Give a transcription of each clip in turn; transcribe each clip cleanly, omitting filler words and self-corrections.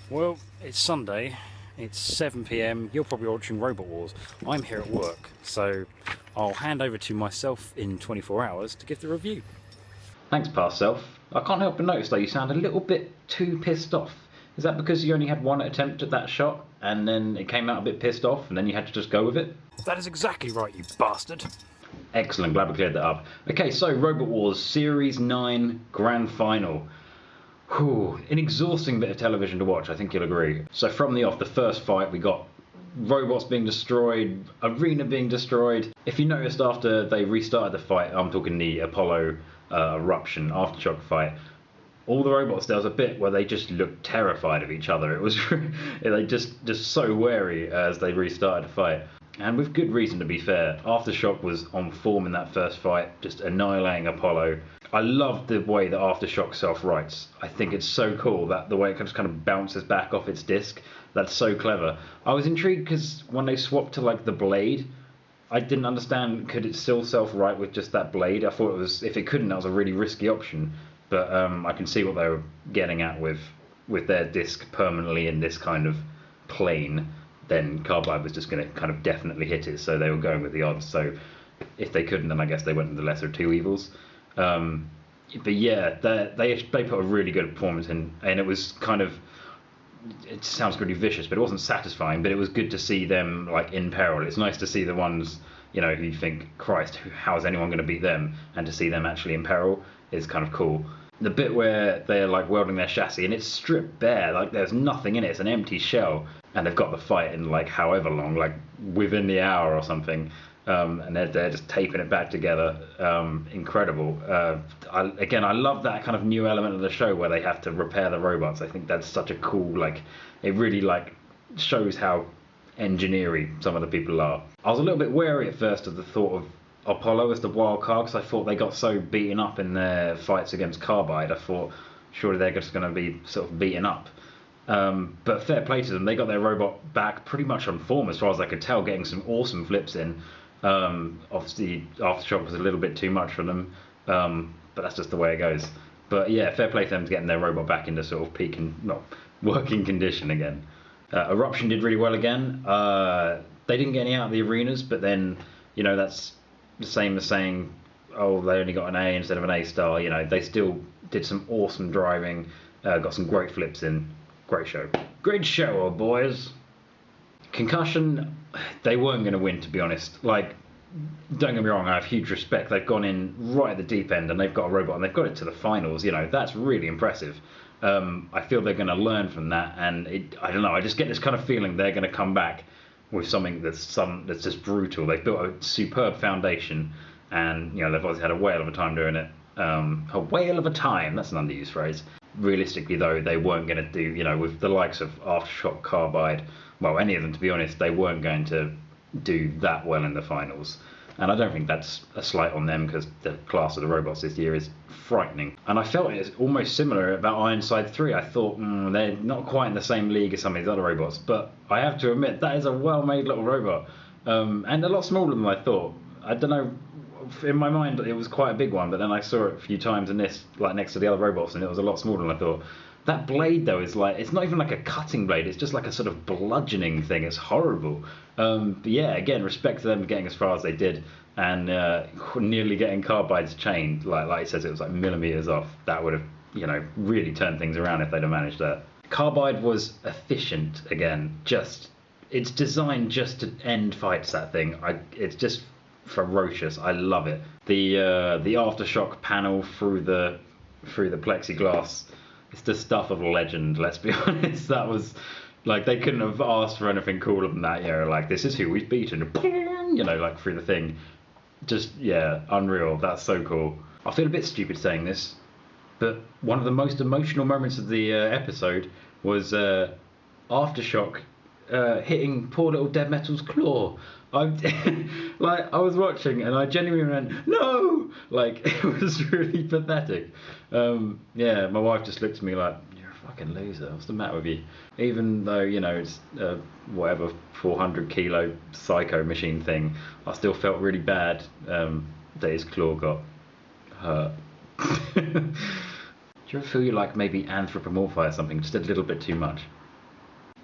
Well, it's Sunday, it's 7 PM, you're probably watching Robot Wars. I'm here at work, so I'll hand over to myself in 24 hours to give the review. Thanks, past self. I can't help but notice though you sound a little bit too pissed off. Is that because you only had one attempt at that shot and then it came out a bit pissed off and then you had to just go with it? That is exactly right, you bastard. Excellent, glad we cleared that up. Okay, so Robot Wars Series 9 Grand Final. Whew, an exhausting bit of television to watch, I think you'll agree. So from the off, the first fight, we got robots being destroyed, arena being destroyed. If you noticed after they restarted the fight, I'm talking the Apollo eruption aftershock fight, all the robots, there was a bit where they just looked terrified of each other. It was they just so wary as they restarted the fight. And with good reason, to be fair. Aftershock was on form in that first fight, just annihilating Apollo. I love the way that Aftershock self-rights. I think it's so cool that the way it just kind of bounces back off its disc. That's so clever. I was intrigued because when they swapped to like the blade, I didn't understand, could it still self-right with just that blade? I thought it was, if it couldn't, that was a really risky option. But I can see what they were getting at with their disc permanently in this kind of plane. Then Carbide was just going to kind of definitely hit it, so they were going with the odds. So if they couldn't, then I guess they went with the lesser of two evils. But yeah, they put a really good performance in, and it was kind of, it sounds really vicious, but it wasn't satisfying, but it was good to see them like in peril. It's nice to see the ones, you know, who you think, Christ, how is anyone going to beat them, and to see them actually in peril is kind of cool. The bit where they're like welding their chassis and it's stripped bare, like there's nothing in it, it's an empty shell, and they've got the fight in like however long, like within the hour or something, and they're just taping it back together. Incredible. I love that kind of new element of the show where they have to repair the robots. I think that's such a cool, like, it really like shows how engineering some of the people are. I was a little bit wary at first of the thought of Apollo as the wild card, because I thought they got so beaten up in their fights against Carbide. I thought surely they're just going to be sort of beaten up. But fair play to them, they got their robot back pretty much on form as far as I could tell, getting some awesome flips in. Obviously Aftershock was a little bit too much for them, but that's just the way it goes. But yeah, fair play to them to getting their robot back into sort of peak and not working condition again. Eruption did really well again. They didn't get any out of the arenas, but then, you know, that's the same as saying, oh, they only got an A instead of an A star. You know, they still did some awesome driving, got some great flips in. Great show. Great show, old boys. Concussion, they weren't going to win, to be honest. Like, don't get me wrong, I have huge respect. They've gone in right at the deep end and they've got a robot and they've got it to the finals. You know, that's really impressive. I feel they're going to learn from that, and I don't know, I just get this kind of feeling they're going to come back with something that's just brutal. They've built a superb foundation, and you know they've obviously had a whale of a time doing it. A whale of a time, that's an underused phrase. Realistically though, they weren't going to do, you know, with the likes of Aftershock, Carbide, well, any of them to be honest, they weren't going to do that well in the finals. And I don't think that's a slight on them, because the class of the robots this year is frightening. And I felt it's almost similar about Ironside 3. I thought, they're not quite in the same league as some of these other robots, but I have to admit, that is a well-made little robot. And a lot smaller than I thought. I don't know, in my mind it was quite a big one, but then I saw it a few times in this, like next to the other robots, and it was a lot smaller than I thought. That blade though is like, it's not even like a cutting blade, it's just like a sort of bludgeoning thing. It's horrible. But yeah, again, respect to them getting as far as they did, and nearly getting Carbide's chain, like it says, it was like millimeters off. That would have, you know, really turned things around if they'd have managed that. Carbide was efficient again. Just, it's designed just to end fights, that thing. It's just ferocious. I love it. The Aftershock panel through the plexiglass, it's the stuff of legend, let's be honest. That was, like, they couldn't have asked for anything cooler than that, you know, like, this is who we've beaten, you know, like, through the thing. Just, yeah, unreal. That's so cool. I feel a bit stupid saying this, but one of the most emotional moments of the episode was Aftershock hitting poor little Dead Metal's claw. I was watching and I genuinely went, no! Like, it was really pathetic. Yeah, my wife just looked at me like, you're a fucking loser, what's the matter with you? Even though, you know, it's whatever 400 kilo psycho machine thing, I still felt really bad that his claw got hurt. Do you ever feel you like maybe anthropomorphize something just a little bit too much?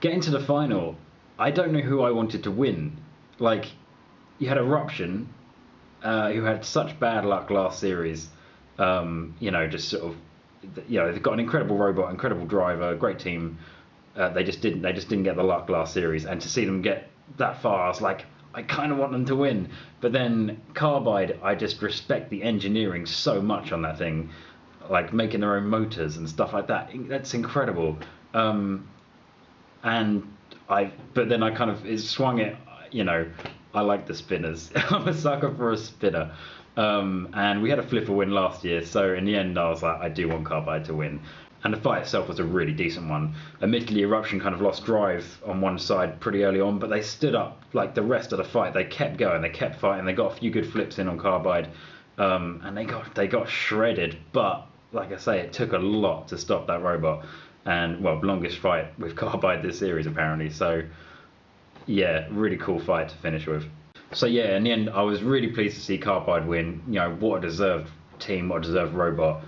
getting to the final, I don't know who I wanted to win. Like, you had Eruption, who had such bad luck last series. Just sort of, they've got an incredible robot, incredible driver, great team. They just didn't get the luck last series, and to see them get that far, I was like, I kind of want them to win. But then Carbide, I just respect the engineering so much on that thing, like making their own motors and stuff like that. That's incredible. But then I kind of swung it. I like the spinners. I'm a sucker for a spinner. And we had a flipper win last year, so in the end I was like, I do want Carbide to win. And the fight itself was a really decent one. Admittedly, Eruption kind of lost drive on one side pretty early on, but they stood up like the rest of the fight. They kept going, they kept fighting, they got a few good flips in on Carbide, and they got shredded. But like I say, it took a lot to stop that robot. And well, longest fight with Carbide this series apparently. So yeah, really cool fight to finish with. So yeah, in the end, I was really pleased to see Carbide win. What a deserved team, what a deserved robot.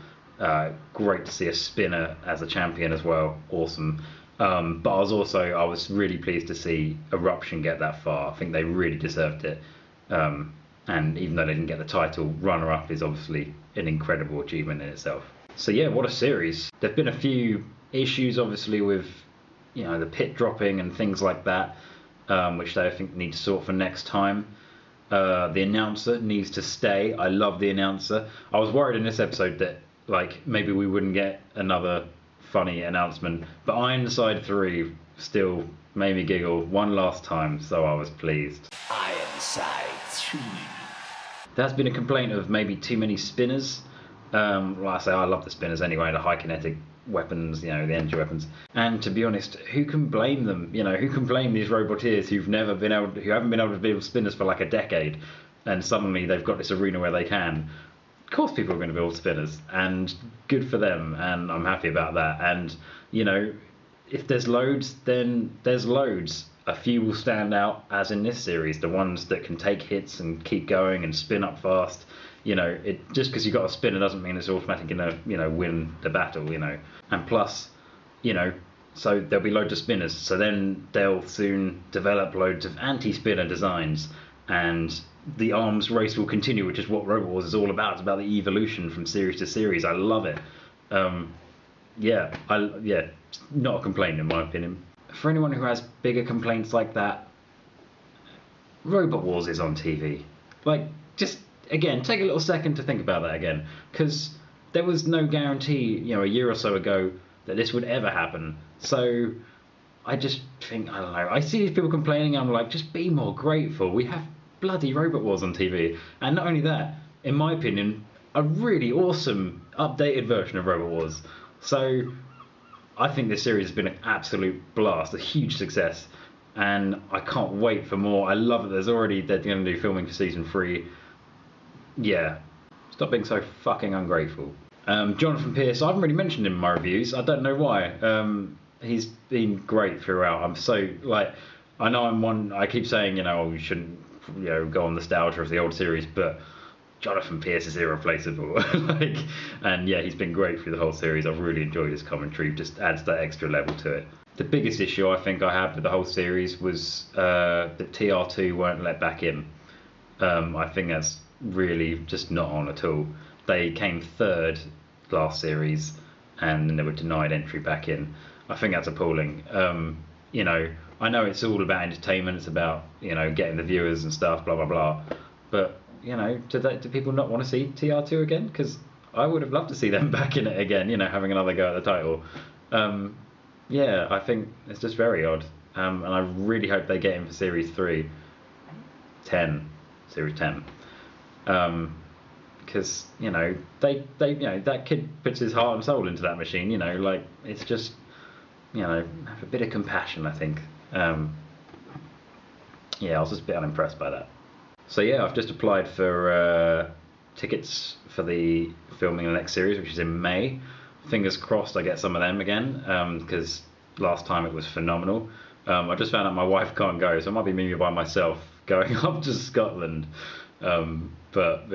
Great to see a spinner as a champion as well. Awesome. But I was really pleased to see Eruption get that far. I think they really deserved it. And even though they didn't get the title, runner-up is obviously an incredible achievement in itself. So yeah, what a series. There've been a few issues obviously with the pit dropping and things like that, which they I think need to sort for next time. The announcer needs to stay. I love the announcer. I was worried in this episode that maybe we wouldn't get another funny announcement, but Ironside 3 still made me giggle one last time, so I was pleased. Ironside 3. There's been a complaint of maybe too many spinners. Like I say, I love the spinners anyway, the high kinetic weapons, the energy weapons. And to be honest, who can blame them? Who can blame these roboteers who haven't been able to build spinners for like a decade, and suddenly they've got this arena where they can. Of course people are going to build spinners, and good for them, and I'm happy about that. And if there's loads, then there's loads. A few will stand out, as in this series, the ones that can take hits and keep going and spin up fast. Just because you've got a spinner doesn't mean it's automatically going to win the battle. And plus, so there'll be loads of spinners, so then they'll soon develop loads of anti-spinner designs, and the arms race will continue, which is what Robot Wars is all about. It's about the evolution from series to series. I love it. Not a complaint in my opinion. For anyone who has bigger complaints like that, Robot Wars is on TV. Just again, take a little second to think about that again, because there was no guarantee, a year or so ago, that this would ever happen. So I just think, I don't know, I see these people complaining, and I'm like, just be more grateful. We have bloody Robot Wars on TV. And not only that, in my opinion, a really awesome updated version of Robot Wars. So I think this series has been an absolute blast, a huge success, and I can't wait for more. I love it. They're going to do filming for season 3. Yeah, stop being so fucking ungrateful. Jonathan Pierce, I haven't really mentioned him in my reviews. I don't know why. He's been great throughout. I'm so I know I keep saying we shouldn't go on nostalgia of the old series, but Jonathan Pierce is irreplaceable. And yeah, he's been great through the whole series. I've really enjoyed his commentary. Just adds that extra level to it. The biggest issue I think I had with the whole series was that TR2 weren't let back in. I think that's really just not on at all. They came third last series, and then they were denied entry back in. I think that's appalling. I know it's all about entertainment. It's about getting the viewers and stuff, blah blah blah. But do people not want to see TR2 again? Because I would have loved to see them back in it again. Having another go at the title. I think it's just very odd. And I really hope they get in for Series 3, 10, Series 10. Because they that kid puts his heart and soul into that machine. It's just have a bit of compassion, I think. I was just a bit unimpressed by that. So yeah, I've just applied for tickets for the filming of the next series, which is in May. Fingers crossed I get some of them again, because last time it was phenomenal. I just found out my wife can't go, so it might be me by myself going up to Scotland. But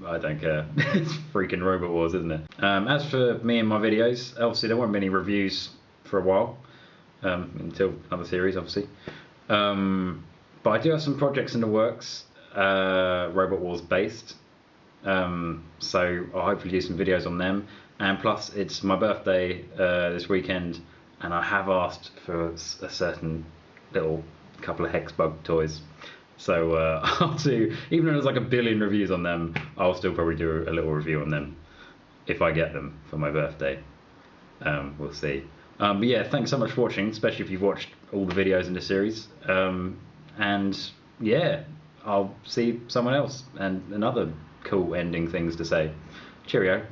I don't care. It's freaking Robot Wars, isn't it? As for me and my videos, obviously there won't be any reviews for a while. until another series, obviously. But I do have some projects in the works, Robot Wars based. So I'll hopefully do some videos on them. And plus, it's my birthday this weekend, and I have asked for a certain little couple of hex bug toys. So I'll do, even though there's like a billion reviews on them, I'll still probably do a little review on them if I get them for my birthday. We'll see. But yeah, thanks so much for watching, especially if you've watched all the videos in the series. And yeah, I'll see someone else and another cool ending things to say. Cheerio.